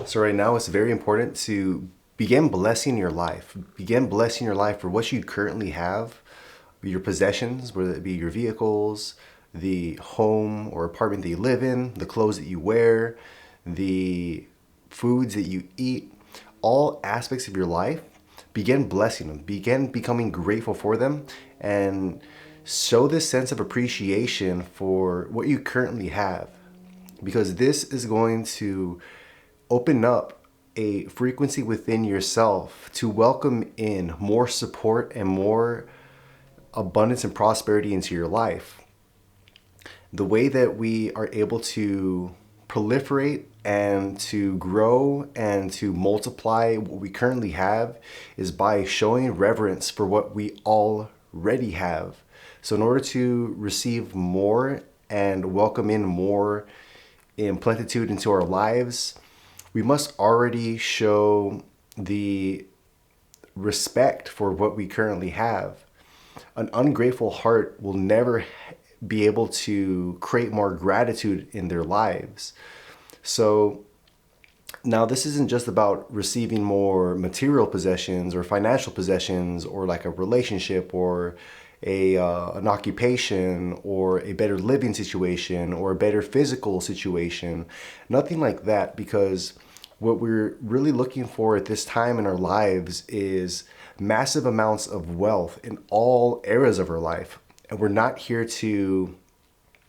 So right now it's very important to begin blessing your life. Begin blessing your life for what you currently have, your possessions, whether it be your vehicles, the home or apartment that you live in, the clothes that you wear, the foods that you eat, all aspects of your life. Begin blessing them. Begin becoming grateful for them and show this sense of appreciation for what you currently have, because this is going to open up a frequency within yourself to welcome in more support and more abundance and prosperity into your life. The way that we are able to proliferate and to grow and to multiply what we currently have is by showing reverence for what we already have. So in order to receive more and welcome in more in plenitude into our lives, we must already show the respect for what we currently have. An ungrateful heart will never be able to create more gratitude in their lives. So now this isn't just about receiving more material possessions or financial possessions or like a relationship or an occupation or a better living situation or a better physical situation. Nothing like that, because what we're really looking for at this time in our lives is massive amounts of wealth in all areas of our life. And we're not here to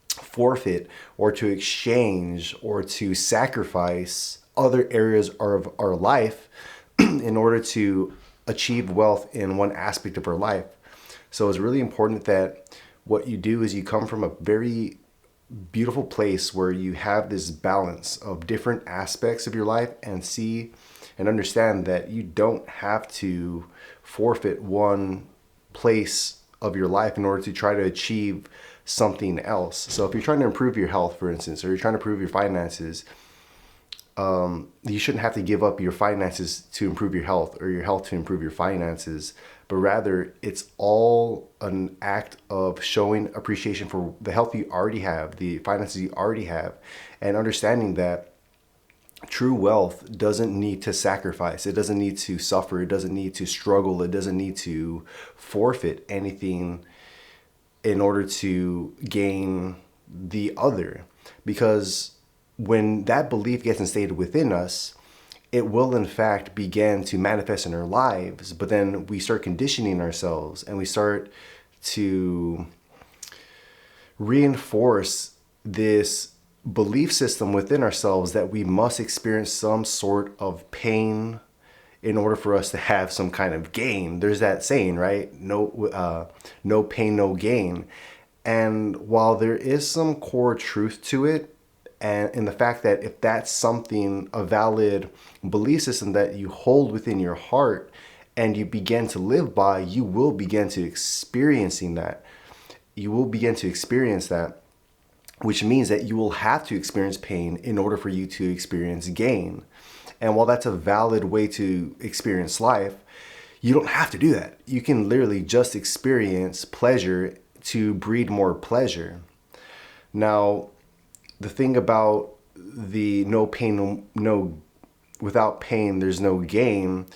forfeit or to exchange or to sacrifice other areas of our life in order to achieve wealth in one aspect of our life. So it's really important that what you do is you come from a very beautiful place where you have this balance of different aspects of your life and see and understand that you don't have to forfeit one place of your life in order to try to achieve something else. So if you're trying to improve your health, for instance, or you're trying to improve your finances, you shouldn't have to give up your finances to improve your health or your health to improve your finances, but rather it's all an act of showing appreciation for the health you already have, the finances you already have, and understanding that true wealth doesn't need to sacrifice. It doesn't need to suffer. It doesn't need to struggle. It doesn't need to forfeit anything in order to gain the other. Because when that belief gets instated within us, it will in fact begin to manifest in our lives. But then we start conditioning ourselves and we start to reinforce this belief system within ourselves that we must experience some sort of pain in order for us to have some kind of gain. There's that saying, right? No pain, no gain. And while there is some core truth to it, and in the fact that if that's something, a valid belief system that you hold within your heart and you begin to live by, you will begin to experiencing that. You will begin to experience that, which means that you will have to experience pain in order for you to experience gain. And while that's a valid way to experience life, you don't have to do that. You can literally just experience pleasure to breed more pleasure. Now, the thing about the no pain, without pain, there's no gain.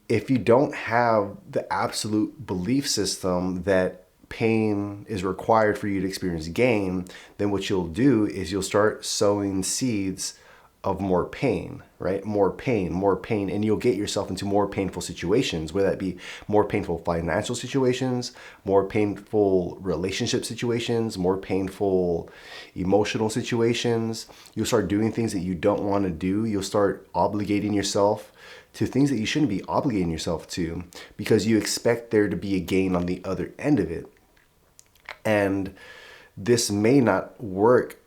If you don't have the absolute belief system that pain is required for you to experience gain, then what you'll do is you'll start sowing seeds of more pain, right? More pain, and you'll get yourself into more painful situations, whether that be more painful financial situations, more painful relationship situations, more painful emotional situations. You'll start doing things that you don't want to do. You'll start obligating yourself to things that you shouldn't be obligating yourself to because you expect there to be a gain on the other end of it. And this may not work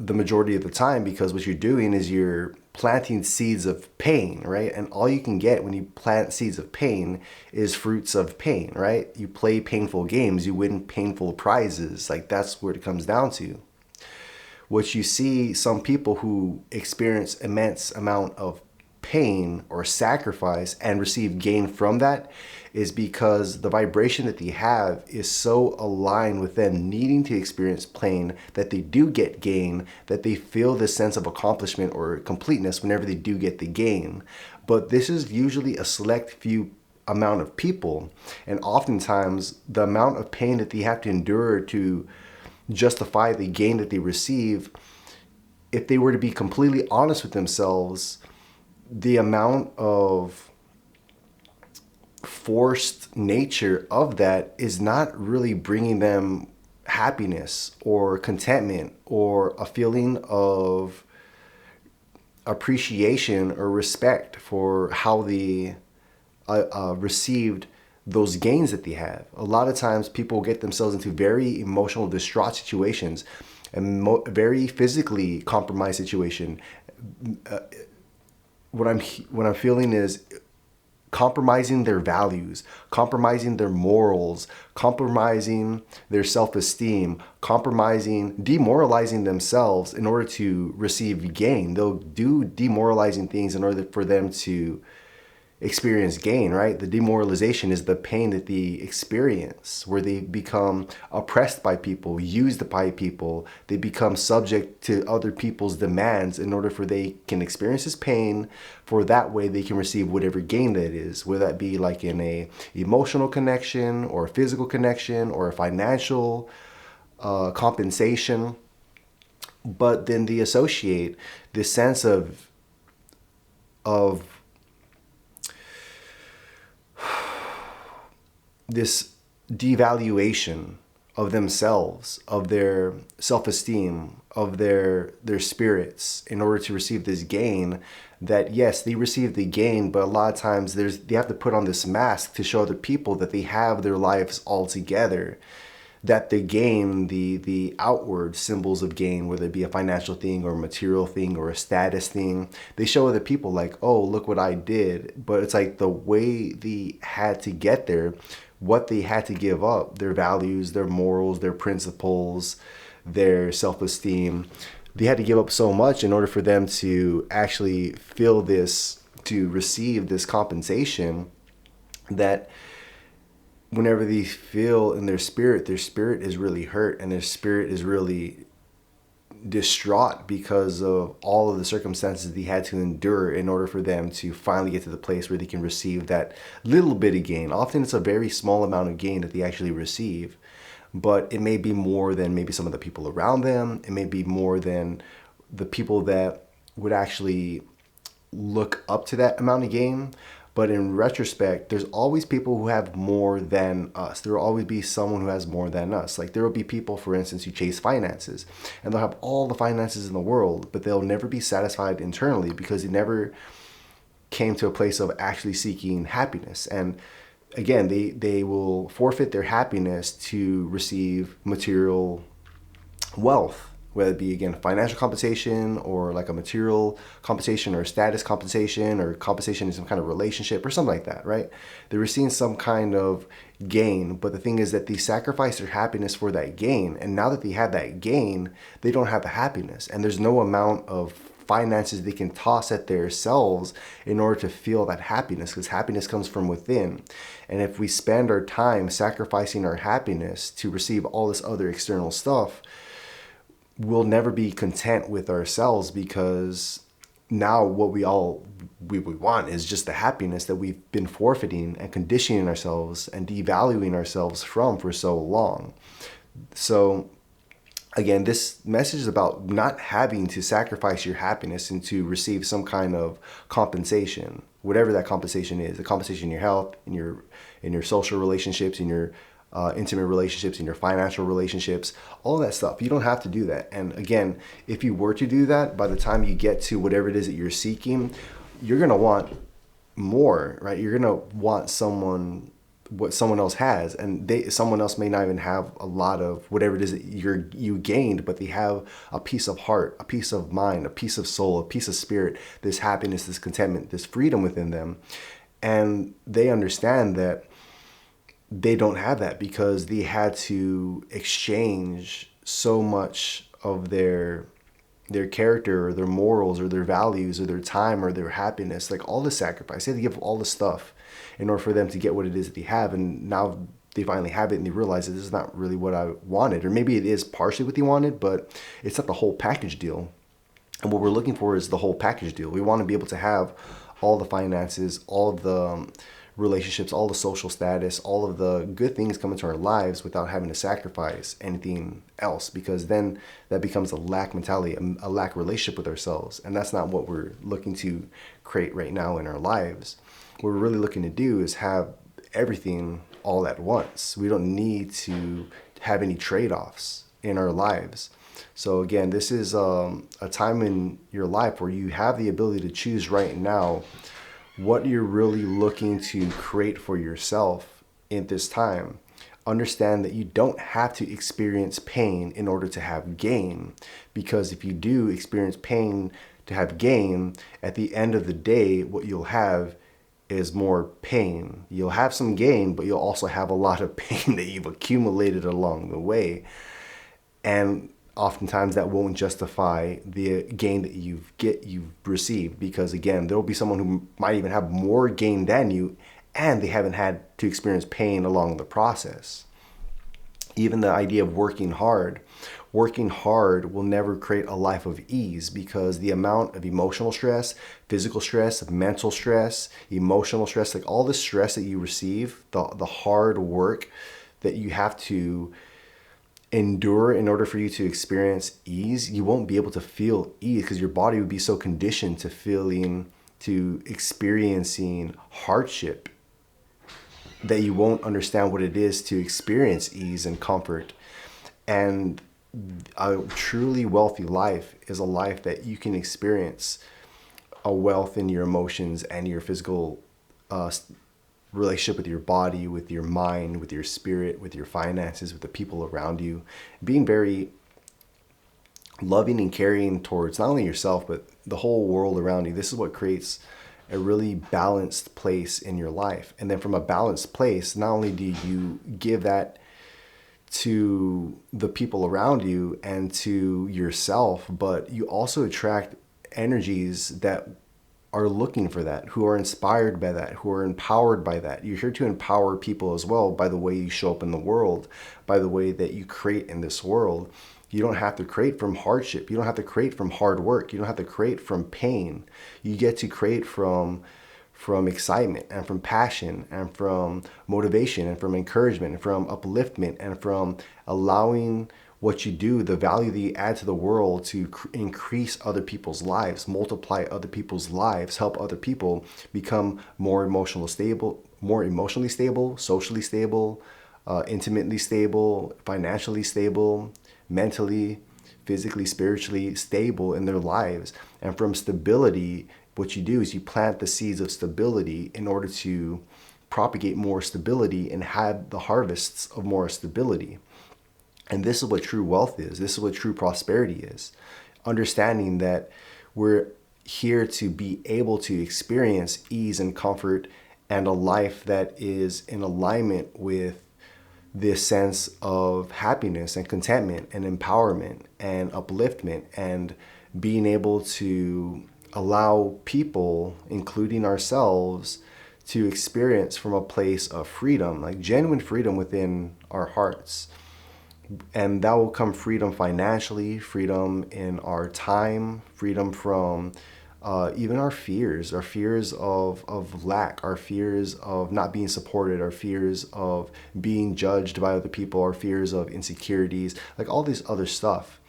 the majority of the time because what you're doing is you're planting seeds of pain, right? And all you can get when you plant seeds of pain is fruits of pain, right? You play painful games, you win painful prizes. Like that's what it comes down to. What you see some people who experience immense amount of pain or sacrifice and receive gain from that is because the vibration that they have is so aligned with them needing to experience pain that they do get gain, that they feel this sense of accomplishment or completeness whenever they do get the gain. But this is usually a select few amount of people, and oftentimes the amount of pain that they have to endure to justify the gain that they receive, if they were to be completely honest with themselves, the amount of forced nature of that is not really bringing them happiness or contentment or a feeling of appreciation or respect for how they received those gains that they have. A lot of times people get themselves into very emotional distraught situations and very physically compromised situation. What I'm feeling is compromising their values, compromising their morals, compromising their self-esteem, demoralizing themselves in order to receive gain. They'll do demoralizing things in order for them to experience gain, right? The demoralization is the pain that they experience, where they become oppressed by people, used by people. They become subject to other people's demands in order for they can experience this pain, for that way they can receive whatever gain that is, whether that be like in a emotional connection or a physical connection or a financial compensation. But then they associate this sense of this devaluation of themselves, of their self-esteem, of their spirits in order to receive this gain, that yes, they receive the gain, but a lot of times they have to put on this mask to show other people that they have their lives all together, that the gain, the outward symbols of gain, whether it be a financial thing or a material thing or a status thing, they show other people like, oh, look what I did. But it's like the way they had to get there, what they had to give up, their values, their morals, their principles, their self-esteem. They had to give up so much in order for them to actually feel this, to receive this compensation, that whenever they feel in their spirit is really hurt and their spirit is really distraught because of all of the circumstances they had to endure in order for them to finally get to the place where they can receive that little bit of gain. Often it's a very small amount of gain that they actually receive, but it may be more than maybe some of the people around them. It may be more than the people that would actually look up to that amount of gain. But in retrospect, there's always people who have more than us. There will always be someone who has more than us. Like there will be people, for instance, who chase finances, and they'll have all the finances in the world, but they'll never be satisfied internally because they never came to a place of actually seeking happiness. And again, they will forfeit their happiness to receive material wealth, whether it be, again, financial compensation or like a material compensation or status compensation or compensation in some kind of relationship or something like that, right? They're receiving some kind of gain, but the thing is that they sacrifice their happiness for that gain. And now that they have that gain, they don't have the happiness. And there's no amount of finances they can toss at themselves in order to feel that happiness, because happiness comes from within. And if we spend our time sacrificing our happiness to receive all this other external stuff, we'll never be content with ourselves, because now what we want is just the happiness that we've been forfeiting and conditioning ourselves and devaluing ourselves from for so long. So again, this message is about not having to sacrifice your happiness and to receive some kind of compensation, whatever that compensation is, the compensation in your health, in your social relationships, in your intimate relationships, in your financial relationships, all that stuff. You don't have to do that. And again, if you were to do that, by the time you get to whatever it is that you're seeking, you're going to want more, right? You're going to want what someone else has, and someone else may not even have a lot of whatever it is that you gained, but they have a piece of heart, a piece of mind, a piece of soul, a piece of spirit, this happiness, this contentment, this freedom within them. And they understand that they don't have that because they had to exchange so much of their their character or their morals or their values or their time or their happiness, like all the sacrifice. They had to give all the stuff in order for them to get what it is that they have. And now they finally have it and they realize that this is not really what I wanted. Or maybe it is partially what they wanted, but it's not the whole package deal. And what we're looking for is the whole package deal. We want to be able to have all the finances, all of the relationships, all the social status, all of the good things come into our lives without having to sacrifice anything else, because then that becomes a lack mentality, a lack relationship with ourselves. And that's not what we're looking to create right now in our lives. What we're really looking to do is have everything all at once. We don't need to have any trade-offs in our lives. So again, this is a time in your life where you have the ability to choose right now what you're really looking to create for yourself in this time. Understand that you don't have to experience pain in order to have gain, because if you do experience pain to have gain, at the end of the day, what you'll have is more pain. You'll have some gain, but you'll also have a lot of pain that you've accumulated along the way. And oftentimes that won't justify the gain that you've received, because again, there'll be someone who might even have more gain than you, and they haven't had to experience pain along the process. Even the idea of working hard will never create a life of ease, because the amount of emotional stress, physical stress, mental stress, emotional stress, like all the stress that you receive, the hard work that you have to endure in order for you to experience ease, you won't be able to feel ease because your body would be so conditioned to experiencing hardship that you won't understand what it is to experience ease and comfort. And a truly wealthy life is a life that you can experience a wealth in your emotions and your physical relationship with your body, with your mind, with your spirit, with your finances, with the people around you, being very loving and caring towards not only yourself, but the whole world around you. This is what creates a really balanced place in your life. And then from a balanced place, not only do you give that to the people around you and to yourself, but you also attract energies that are looking for that, who are inspired by that, who are empowered by that. You're here to empower people as well by the way you show up in the world, by the way that you create in this world. You don't have to create from hardship. You don't have to create from hard work. You don't have to create from pain. You get to create from excitement and from passion and from motivation and from encouragement and from upliftment and from allowing what you do, the value that you add to the world, to increase other people's lives, multiply other people's lives, help other people become more emotionally stable, socially stable, intimately stable, financially stable, mentally, physically, spiritually stable in their lives. And from stability, what you do is you plant the seeds of stability in order to propagate more stability and have the harvests of more stability. And this is what true wealth is. This is what true prosperity is. Understanding that we're here to be able to experience ease and comfort and a life that is in alignment with this sense of happiness and contentment and empowerment and upliftment, and being able to allow people, including ourselves, to experience from a place of freedom, like genuine freedom within our hearts. And that will come freedom financially, freedom in our time, freedom from even our fears of lack, our fears of not being supported, our fears of being judged by other people, our fears of insecurities, like all this other stuff.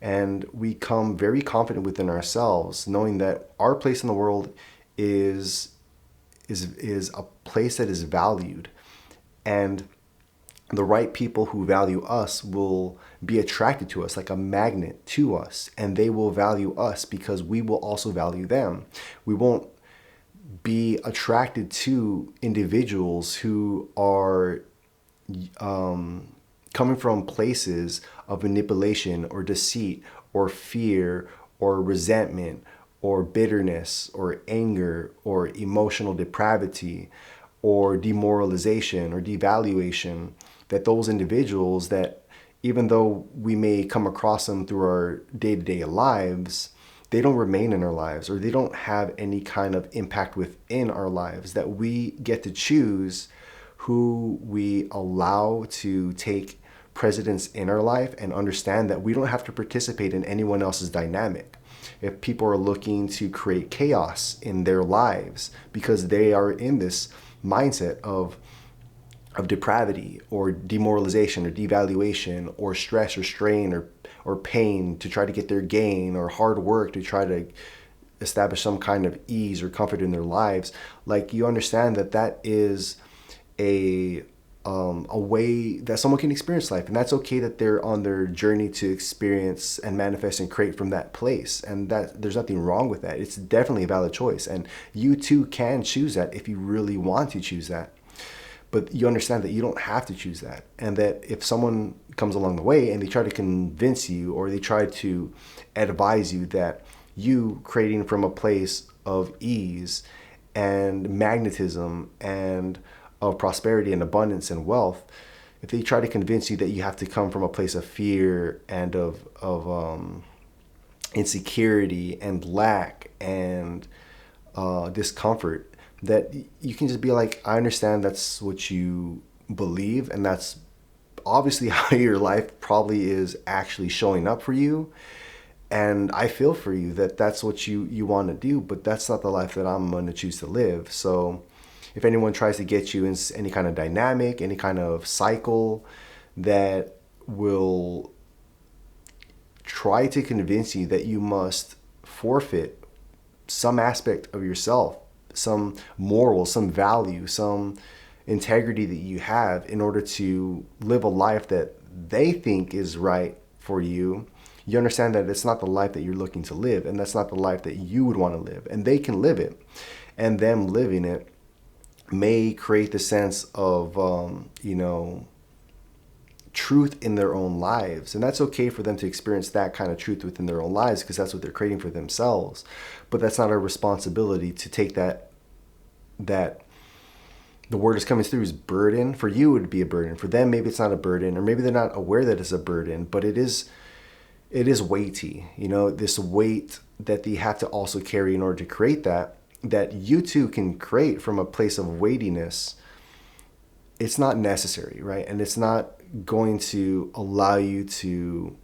And we come very confident within ourselves, knowing that our place in the world is a place that is valued. And the right people who value us will be attracted to us like a magnet to us, and they will value us because we will also value them. We won't be attracted to individuals who are coming from places of manipulation or deceit or fear or resentment or bitterness or anger or emotional depravity or demoralization or devaluation. That those individuals that even though we may come across them through our day-to-day lives, they don't remain in our lives, or they don't have any kind of impact within our lives, that we get to choose who we allow to take precedence in our life, and understand that we don't have to participate in anyone else's dynamic. If people are looking to create chaos in their lives because they are in this mindset of depravity or demoralization or devaluation or stress or strain or pain to try to get their gain, or hard work to try to establish some kind of ease or comfort in their lives, like, you understand that that is a a way that someone can experience life, and that's okay, that they're on their journey to experience and manifest and create from that place, and that there's nothing wrong with that. It's definitely a valid choice, and you too can choose that if you really want to choose that. But you understand that you don't have to choose that, and that if someone comes along the way and they try to convince you, or they try to advise you that you creating from a place of ease and magnetism and of prosperity and abundance and wealth, if they try to convince you that you have to come from a place of fear and of insecurity and lack and discomfort, that you can just be like, I understand that's what you believe, and that's obviously how your life probably is actually showing up for you. And I feel for you that that's what you want to do, but that's not the life that I'm going to choose to live. So if anyone tries to get you in any kind of dynamic, any kind of cycle that will try to convince you that you must forfeit some aspect of yourself, some moral, some value, some integrity that you have in order to live a life that they think is right for you, you understand that it's not the life that you're looking to live, and that's not the life that you would want to live. And they can live it, and them living it may create the sense of, truth in their own lives. And that's okay for them to experience that kind of truth within their own lives, because that's what they're creating for themselves. But that's not our responsibility to take that the word is coming through as burden. For you, it would be a burden. For them, maybe it's not a burden, or maybe they're not aware that it's a burden, but it is weighty, this weight that they have to also carry in order to create that you too can create from a place of weightiness. It's not necessary, right? And it's not going to allow you to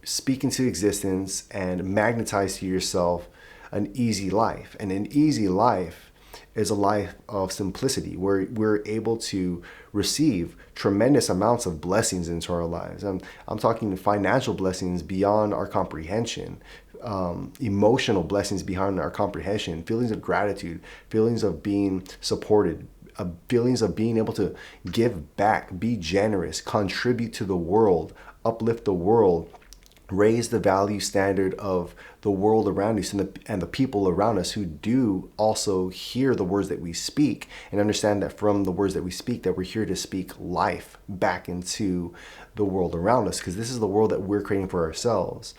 speak into existence and magnetize to yourself an easy life. And an easy life is a life of simplicity, where we're able to receive tremendous amounts of blessings into our lives. I'm talking financial blessings beyond our comprehension, emotional blessings beyond our comprehension, feelings of gratitude, feelings of being supported, feelings of being able to give back, be generous, contribute to the world, uplift the world, raise the value standard of the world around us and the people around us who do also hear the words that we speak, and understand that from the words that we speak, that we're here to speak life back into the world around us, because this is the world that we're creating for ourselves.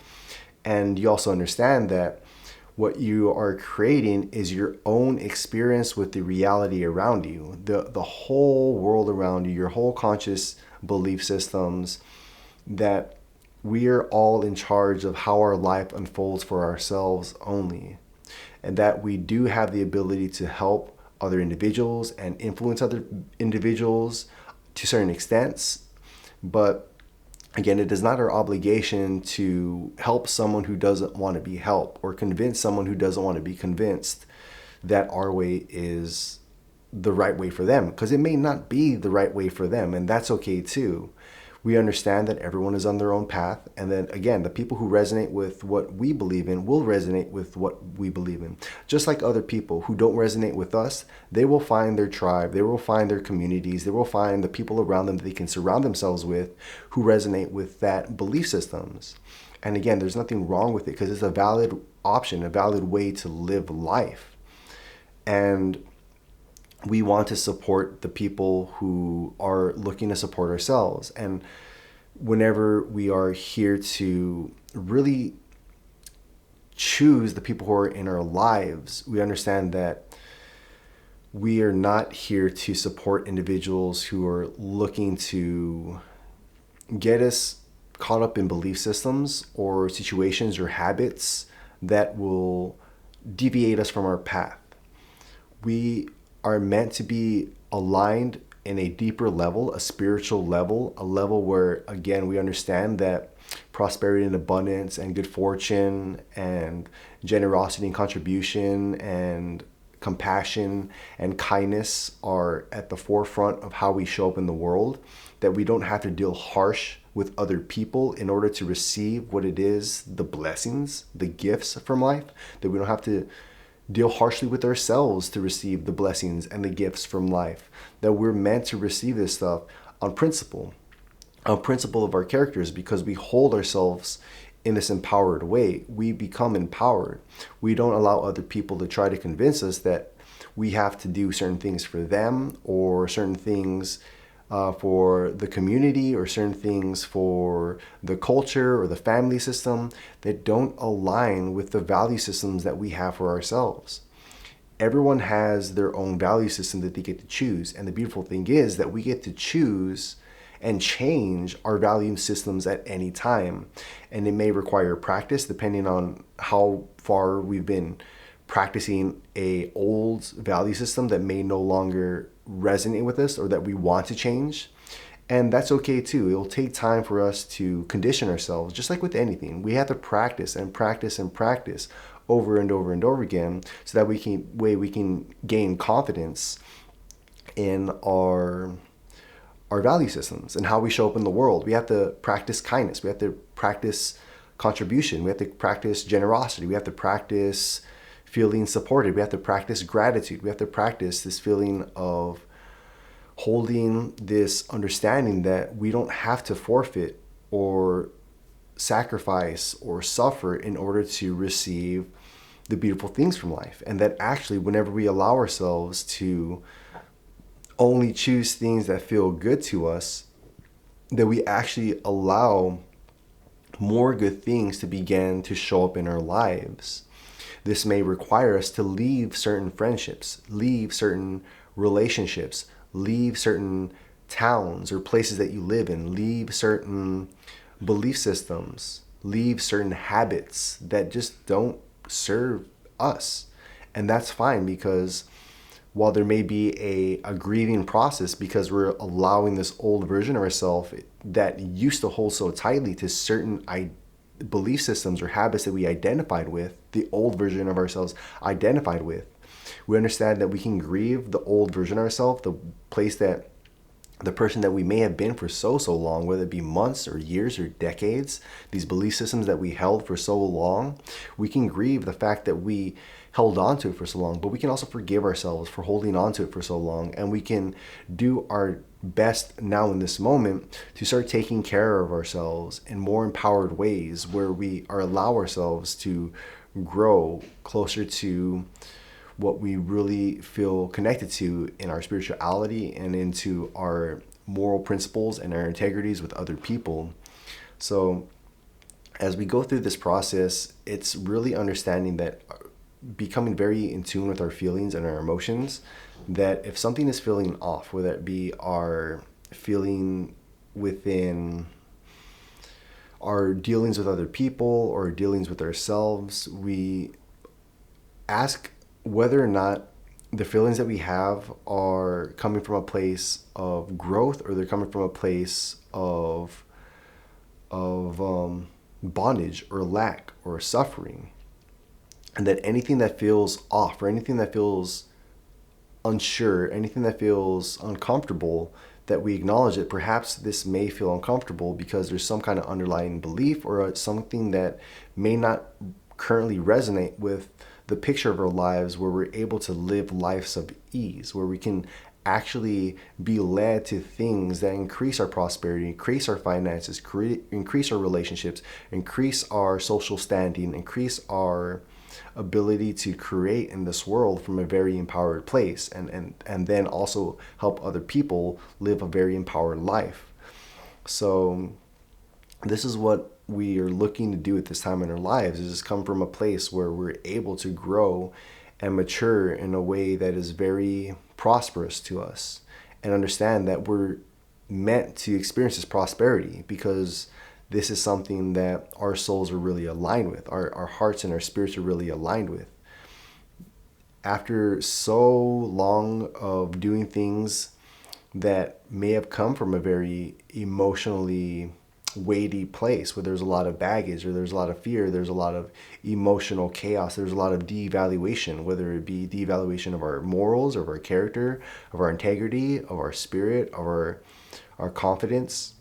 And you also understand that what you are creating is your own experience with the reality around you, the whole world around you, your whole conscious belief systems, that we are all in charge of how our life unfolds for ourselves only. And that we do have the ability to help other individuals and influence other individuals to certain extents. But again, it is not our obligation to help someone who doesn't want to be helped, or convince someone who doesn't want to be convinced that our way is the right way for them, because it may not be the right way for them, and that's okay too. We understand that everyone is on their own path, and then again, the people who resonate with what we believe in will resonate with what we believe in. Just like other people who don't resonate with us, they will find their tribe, they will find their communities, they will find the people around them that they can surround themselves with who resonate with that belief systems. And again, there's nothing wrong with it, because it's a valid option, a valid way to live life. And we want to support the people who are looking to support ourselves. And whenever we are here to really choose the people who are in our lives, we understand that we are not here to support individuals who are looking to get us caught up in belief systems or situations or habits that will deviate us from our path. We are meant to be aligned in a deeper level, a spiritual level, a level where, again, we understand that prosperity and abundance and good fortune and generosity and contribution and compassion and kindness are at the forefront of how we show up in the world, that we don't have to deal harsh with other people in order to receive what it is, the blessings, the gifts from life, that we don't have to deal harshly with ourselves to receive the blessings and the gifts from life, that we're meant to receive this stuff on principle of our characters, because we hold ourselves in this empowered way. We become empowered. We don't allow other people to try to convince us that we have to do certain things for them, or certain things for the community, or certain things for the culture or the family system that don't align with the value systems that we have for ourselves. Everyone has their own value system that they get to choose. And the beautiful thing is that we get to choose and change our value systems at any time. And it may require practice depending on how far we've been practicing a old value system that may no longer resonate with us or that we want to change. And that's okay too. It'll take time for us to condition ourselves, just like with anything. We have to practice and practice and practice over and over and over again, so that we can gain confidence in our value systems and how we show up in the world. We have to practice kindness. We have to practice contribution. We have to practice generosity. We have to practice feeling supported. We have to practice gratitude. We have to practice this feeling of holding this understanding that we don't have to forfeit or sacrifice or suffer in order to receive the beautiful things from life. And that actually, whenever we allow ourselves to only choose things that feel good to us, that we actually allow more good things to begin to show up in our lives. This may require us to leave certain friendships, leave certain relationships, leave certain towns or places that you live in, leave certain belief systems, leave certain habits that just don't serve us. And that's fine, because while there may be a grieving process because we're allowing this old version of ourselves that used to hold so tightly to certain belief systems or habits that we identified with, the old version of ourselves identified with, we understand that we can grieve the old version of ourselves, the person that we may have been for so long, whether it be months or years or decades, these belief systems that we held for so long. We can grieve the fact that we held on to it for so long, but we can also forgive ourselves for holding on to it for so long. And we can do our best now in this moment to start taking care of ourselves in more empowered ways, where we allow ourselves to grow closer to what we really feel connected to in our spirituality and into our moral principles and our integrities with other people. So as we go through this process, it's really understanding that, becoming very in tune with our feelings and our emotions, that if something is feeling off, whether it be our feeling within our dealings with other people or dealings with ourselves, we ask whether or not the feelings that we have are coming from a place of growth, or they're coming from a place of bondage or lack or suffering. And that anything that feels off, or anything that feels unsure, anything that feels uncomfortable, that we acknowledge that perhaps this may feel uncomfortable because there's some kind of underlying belief or something that may not currently resonate with the picture of our lives, where we're able to live lives of ease, where we can actually be led to things that increase our prosperity, increase our finances, increase our relationships, increase our social standing, increase our ability to create in this world from a very empowered place, and then also help other people live a very empowered life. So this is what we are looking to do at this time in our lives, is just come from a place where we're able to grow and mature in a way that is very prosperous to us, and understand that we're meant to experience this prosperity, because this is something that our souls are really aligned with, our hearts and our spirits are really aligned with. After so long of doing things that may have come from a very emotionally weighty place where there's a lot of baggage, or there's a lot of fear, there's a lot of emotional chaos, there's a lot of devaluation, whether it be devaluation of our morals, of our character, of our integrity, of our spirit, of our confidence,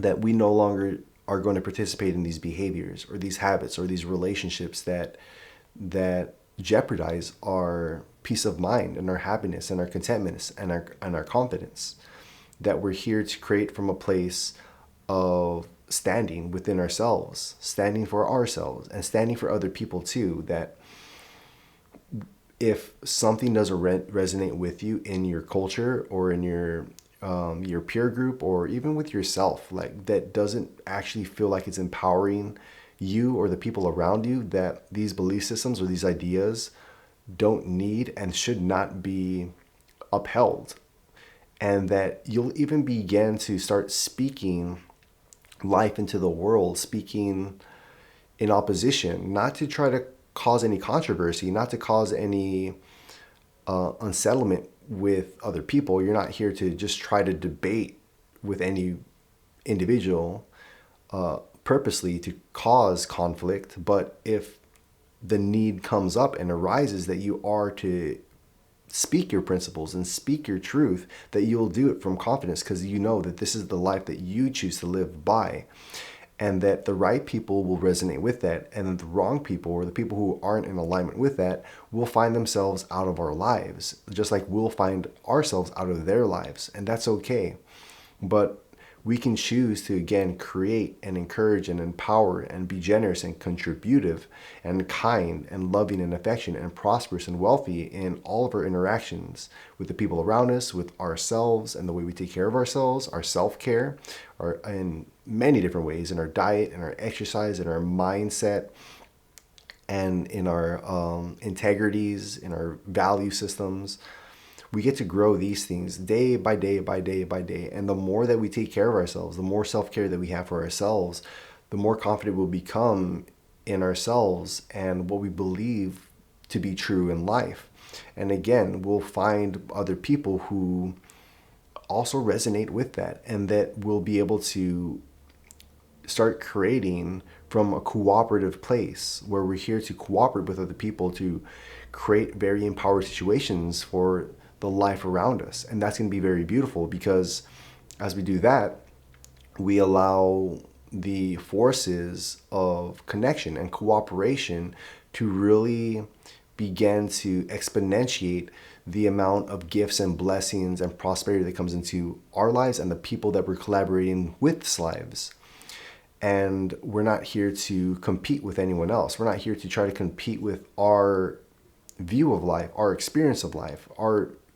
that we no longer are going to participate in these behaviors or these habits or these relationships that jeopardize our peace of mind and our happiness and our contentment and our confidence. That we're here to create from a place of standing within ourselves, standing for ourselves and standing for other people too. That if something doesn't resonate with you in your culture or in your peer group, or even with yourself, like that doesn't actually feel like it's empowering you or the people around you, that these belief systems or these ideas don't need and should not be upheld. And that you'll even begin to start speaking life into the world, speaking in opposition, not to try to cause any controversy, not to cause any unsettlement with other people. You're not here to just try to debate with any individual purposely to cause conflict. But if the need comes up and arises that you are to speak your principles and speak your truth, that you'll do it from confidence, because you know that this is the life that you choose to live by, and that the right people will resonate with that, and the wrong people, or the people who aren't in alignment with that, will find themselves out of our lives, just like we'll find ourselves out of their lives. And that's okay. But we can choose to, again, create and encourage and empower and be generous and contributive and kind and loving and affectionate and prosperous and wealthy in all of our interactions with the people around us, with ourselves, and the way we take care of ourselves, our self-care, in many different ways, in our diet, in our exercise, in our mindset, and in our integrities, in our value systems. We get to grow these things day by day by day by day. And the more that we take care of ourselves, the more self-care that we have for ourselves, the more confident we'll become in ourselves and what we believe to be true in life. And again, we'll find other people who also resonate with that, and that we'll be able to start creating from a cooperative place where we're here to cooperate with other people to create very empowered situations for the life around us. And that's going to be very beautiful, because as we do that, we allow the forces of connection and cooperation to really begin to exponentiate the amount of gifts and blessings and prosperity that comes into our lives and the people that we're collaborating with's lives. And we're not here to compete with anyone else. We're not here to try to compete with our view of life, our experience of life.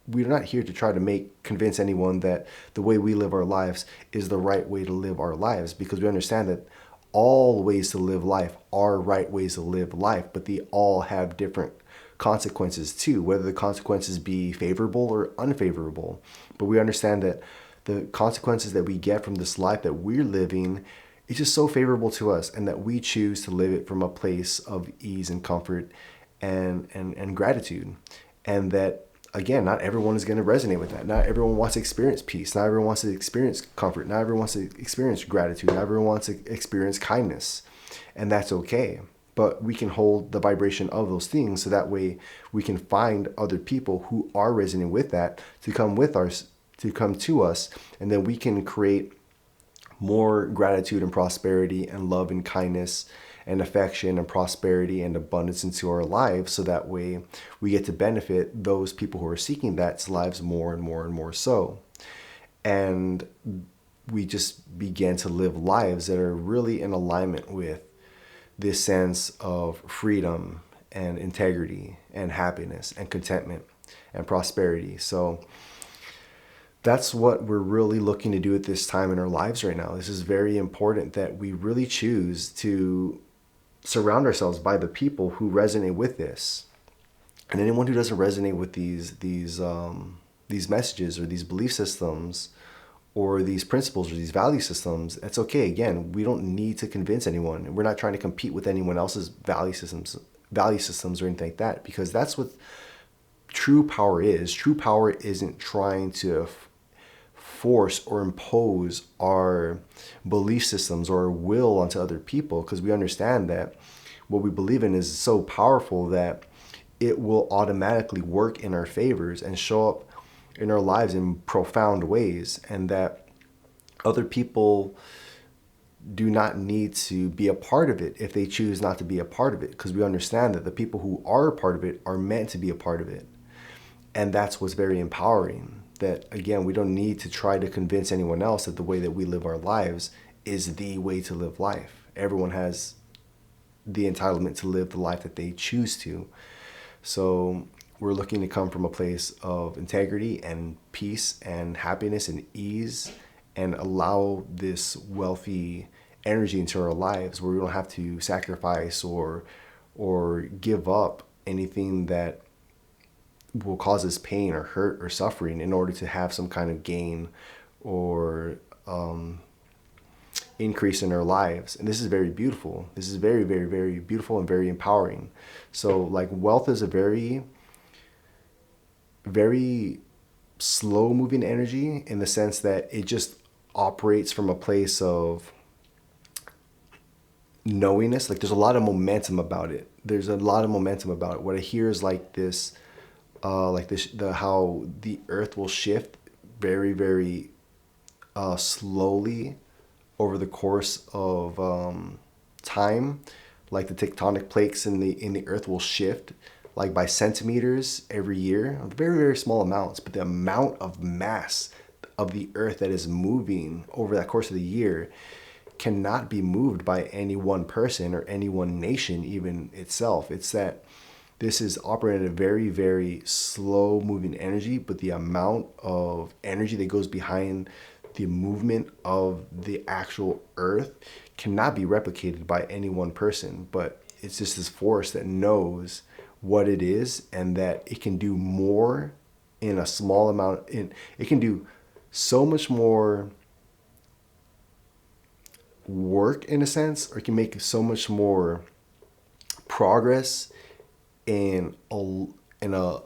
We're not here to try to convince anyone that the way we live our lives is the right way to live our lives, because we understand that all ways to live life are right ways to live life, but they all have different consequences too, whether the consequences be favorable or unfavorable. But we understand that the consequences that we get from this life that we're living is just so favorable to us, and that we choose to live it from a place of ease and comfort and gratitude. And that, again, not everyone is going to resonate with that. Not everyone wants to experience peace. Not everyone wants to experience comfort. Not everyone wants to experience gratitude. Not everyone wants to experience kindness. And that's okay. But we can hold the vibration of those things, so that way we can find other people who are resonating with that to come to us, and then we can create more gratitude and prosperity and love and kindness and affection and prosperity and abundance into our lives, so that way we get to benefit those people who are seeking that's lives more and more and more so. And we just begin to live lives that are really in alignment with this sense of freedom and integrity and happiness and contentment and prosperity. So that's what we're really looking to do at this time in our lives right now. This is very important, that we really choose to surround ourselves by the people who resonate with this. And anyone who doesn't resonate with these messages or these belief systems or these principles or these value systems, that's okay. Again, we don't need to convince anyone. We're not trying to compete with anyone else's value systems or anything like that, because that's what true power is. True power isn't trying to force or impose our belief systems or will onto other people, because we understand that what we believe in is so powerful that it will automatically work in our favors and show up in our lives in profound ways, and that other people do not need to be a part of it if they choose not to be a part of it, because we understand that the people who are a part of it are meant to be a part of it. And that's what's very empowering, that again, we don't need to try to convince anyone else that the way that we live our lives is the way to live life. Everyone has the entitlement to live the life that they choose to. So we're looking to come from a place of integrity and peace and happiness and ease, and allow this wealthy energy into our lives where we don't have to sacrifice or give up anything that will cause us pain or hurt or suffering in order to have some kind of gain or increase in our lives. And this is very beautiful. This is very, very, very beautiful and very empowering. So like, wealth is a very, very slow moving energy, in the sense that it just operates from a place of knowingness. Like, there's a lot of momentum about it. What I hear is like this, how the earth will shift very, very slowly over the course of time. Like, the tectonic plates in the earth will shift like by centimeters every year, very, very small amounts, but the amount of mass of the earth that is moving over that course of the year cannot be moved by any one person or any one nation even itself. It's that this is operating at a very, very slow moving energy, but the amount of energy that goes behind the movement of the actual earth cannot be replicated by any one person. But it's just this force that knows what it is, and that it can do more in a small amount. It can do so much more work, in a sense, or it can make so much more progress in a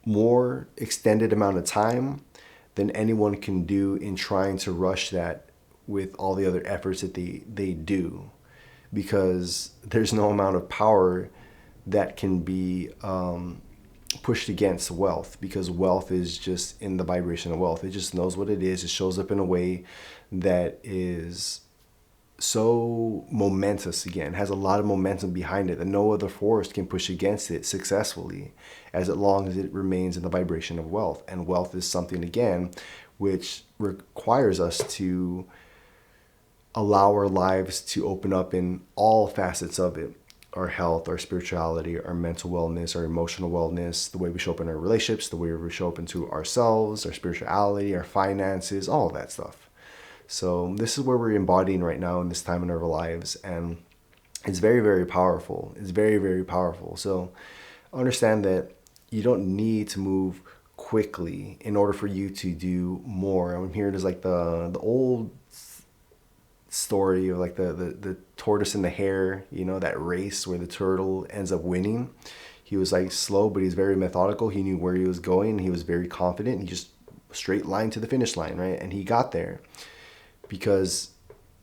more extended amount of time than anyone can do in trying to rush that with all the other efforts that they do. Because there's no amount of power that can be pushed against wealth, because wealth is just in the vibration of wealth. It just knows what it is. It shows up in a way that is so momentous, again, has a lot of momentum behind it that no other force can push against it successfully, as long as it remains in the vibration of wealth. And wealth is something, again, which requires us to allow our lives to open up in all facets of it: our health, our spirituality, our mental wellness, our emotional wellness, the way we show up in our relationships, the way we show up into ourselves, our spirituality, our finances, all of that stuff. So this is where we're embodying right now in this time in our lives, and it's very, very powerful. It's very, very powerful. So understand that you don't need to move quickly in order for you to do more. I'm hearing is like the old story of like the tortoise and the hare, that race where the turtle ends up winning. He was like slow, but he's very methodical. He knew where he was going. He was very confident. He just straight line to the finish line, right? And he got there because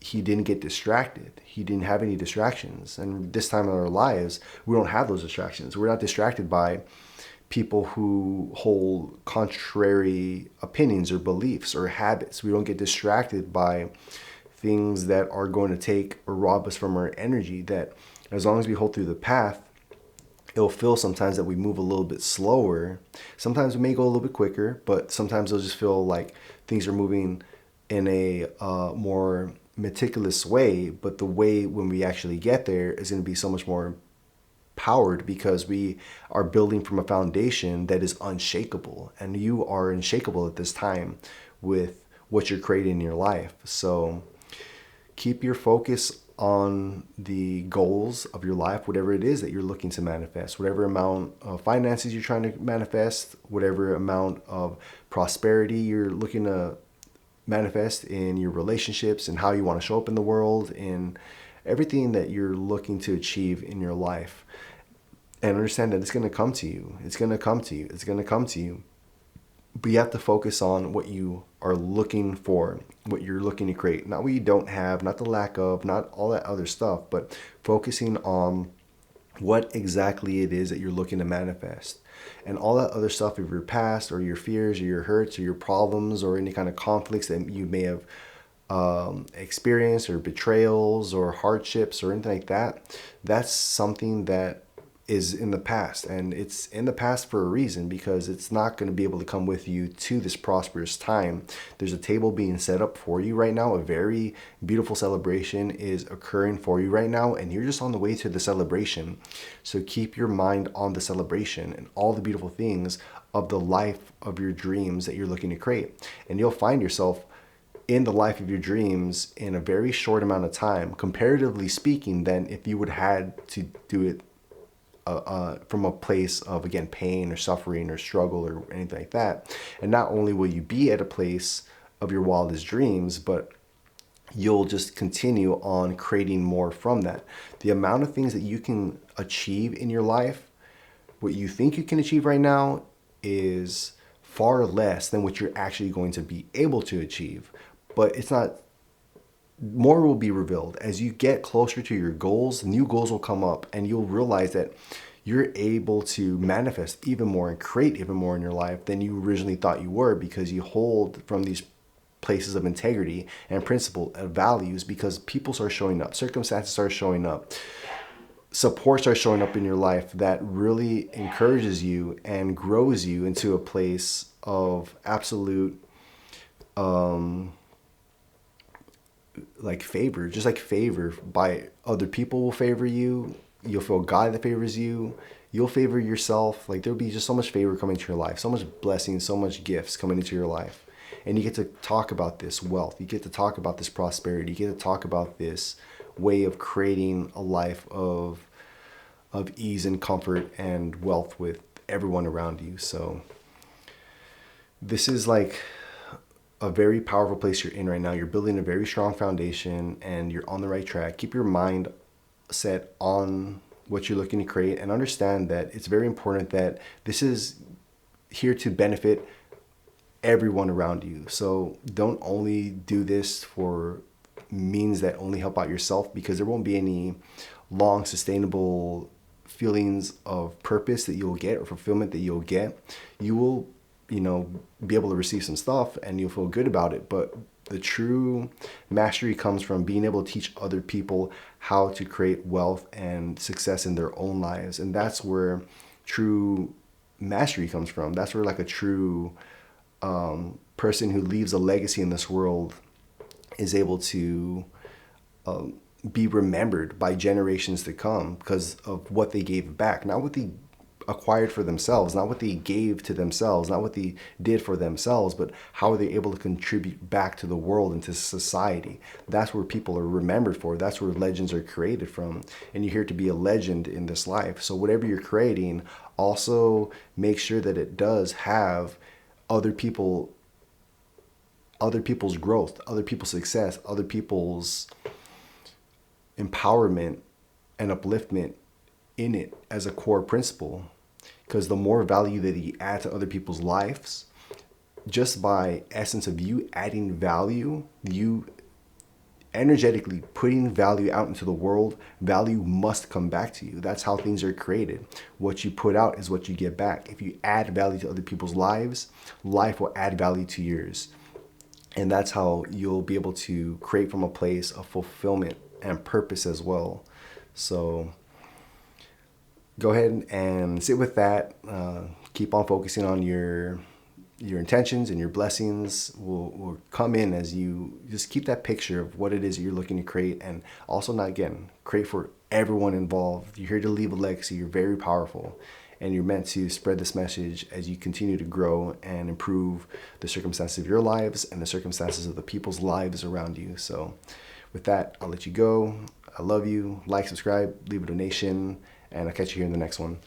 he didn't get distracted. He didn't have any distractions. And this time in our lives, we don't have those distractions. We're not distracted by people who hold contrary opinions or beliefs or habits. We don't get distracted by things that are going to take or rob us from our energy. That as long as we hold through the path, it'll feel sometimes that we move a little bit slower. Sometimes we may go a little bit quicker, but sometimes it'll just feel like things are moving in a more meticulous way. But the way when we actually get there is going to be so much more powered, because we are building from a foundation that is unshakable, and you are unshakable at this time with what you're creating in your life. So keep your focus on the goals of your life, whatever it is that you're looking to manifest, whatever amount of finances you're trying to manifest, whatever amount of prosperity you're looking to manifest in your relationships and how you want to show up in the world, in everything that you're looking to achieve in your life. And understand that it's going to come to you. It's going to come to you. It's going to come to you. But you have to focus on what you are looking for, what you're looking to create. Not what you don't have, not the lack of, not all that other stuff, but focusing on what exactly it is that you're looking to manifest. And all that other stuff of your past or your fears or your hurts or your problems or any kind of conflicts that you may have experienced, or betrayals or hardships or anything like that, that's something that is in the past, and it's in the past for a reason, because it's not going to be able to come with you to this prosperous time. There's a table being set up for you right now. A very beautiful celebration is occurring for you right now, and you're just on the way to the celebration. So keep your mind on the celebration and all the beautiful things of the life of your dreams that you're looking to create, and you'll find yourself in the life of your dreams in a very short amount of time, comparatively speaking, than if you would have had to do it from a place of, again, pain or suffering or struggle or anything like that. And not only will you be at a place of your wildest dreams, but you'll just continue on creating more from that. The amount of things that you can achieve in your life, what you think you can achieve right now, is far less than what you're actually going to be able to achieve. But it's not. More will be revealed as you get closer to your goals. New goals will come up, and you'll realize that you're able to manifest even more and create even more in your life than you originally thought you were, because you hold from these places of integrity and principle and values, because people start showing up, circumstances start showing up, support starts showing up in your life that really encourages you and grows you into a place of absolute like favor. Just like favor by other people will favor you. You'll feel God that favors you. You'll favor yourself. Like, there'll be just so much favor coming into your life, so much blessing, so much gifts coming into your life. And you get to talk about this wealth. You get to talk about this prosperity. You get to talk about this way of creating a life of ease and comfort and wealth with everyone around you. So this is like a very powerful place you're in right now. You're building a very strong foundation, and you're on the right track. Keep your mind set on what you're looking to create, and understand that it's very important that this is here to benefit everyone around you. So don't only do this for means that only help out yourself, because there won't be any long sustainable feelings of purpose that you'll get, or fulfillment that you'll get. You will, be able to receive some stuff and you'll feel good about it. But the true mastery comes from being able to teach other people how to create wealth and success in their own lives. And that's where true mastery comes from. That's where like a true person who leaves a legacy in this world is able to be remembered by generations to come, because of what they gave back, not what they acquired for themselves, not what they gave to themselves, not what they did for themselves, but how are they able to contribute back to the world and to society. That's where people are remembered for. That's where legends are created from. And you're here to be a legend in this life. So whatever you're creating, also make sure that it does have other people's growth, other people's success, other people's empowerment and upliftment in it as a core principle. Because the more value that you add to other people's lives, just by essence of you adding value, you energetically putting value out into the world, value must come back to you. That's how things are created. What you put out is what you get back. If you add value to other people's lives, life will add value to yours. And that's how you'll be able to create from a place of fulfillment and purpose as well. So go ahead and sit with that. Keep on focusing on your intentions, and your blessings will come in as you just keep that picture of what it is that you're looking to create. And also, not again, create for everyone involved. You're here to leave a legacy. You're very powerful, and you're meant to spread this message as you continue to grow and improve the circumstances of your lives and the circumstances of the people's lives around you. So with that, I'll let you go. I love you. Like, subscribe, leave a donation, and I'll catch you here in the next one.